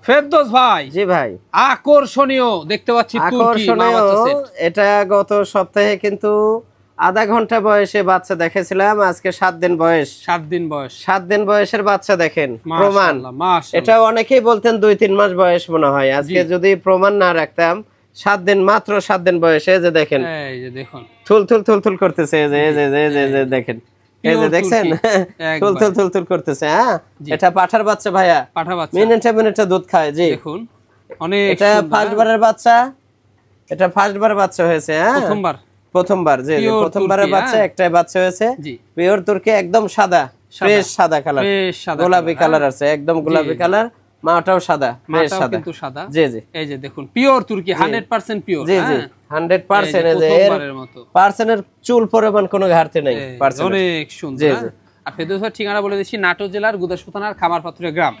ফেরদৌস ভাই। জি ভাই, আকর্ষণীয় দেখতে পাচ্ছি তুর্কি মা বাচ্চা সেট। এটা গত সপ্তাহে কিন্তু আধা ঘন্টা বয়সে বাচ্চা দেখেছিলাম, আজকে 7 দিন বয়স। 7 দিন বয়স, 7 দিন বয়সের বাচ্চা দেখেন, প্রমাণ। মাশাআল্লাহ মাশাআল্লাহ। এটা অনেকেই বলতেন 2-3 মাস বয়স মনে হয়, আজকে যদি প্রমাণ না রাখতাম 7 দিন, মাত্র 7 দিন বয়সে, যে দেখেন এই যে দেখুন থুল থুল থুল থুল করতেছে, এই যে এই যে এই যে দেখেন, এই যে দেখছেন থুল থুল থুল থুল করতেছে। হ্যাঁ, এটা পাঠার বাচ্চা ভাইয়া, পাঠা বাচ্চা মিনিটে মিনিটে দুধ খায়। জি দেখুন অনেক এটা ফার্স্ট বারের বাচ্চা, এটা ফার্স্ট বারের বাচ্চা হয়েছে। হ্যাঁ, প্রথমবার। জি জি, প্রথমবারের বাচ্চা, একটাই বাচ্চা হয়েছে। পিওর তুর্কি, একদম সাদা, ফ্রেশ সাদা কালার, গোলাপি কালার আছে, একদম গোলাপি কালার। মাটাও সাদা, ফ্রেশ সাদা কিন্তু সাদা। জি জি, এই যে দেখুন পিওর তুর্কি, 100% পিওর। জি জি, 100%। এই যে এর পার্সেন্টের চুল পরিমাণ কোনো ঘাটতি নাই, পার্সেন্ট অনেক সুন্দর। জি জি। আর ফেরদৌস ভাই ঠিকানা বলে দিচ্ছি, নাটোর জেলার গুদাসপুর থানার খামারপাথুরে গ্রাম।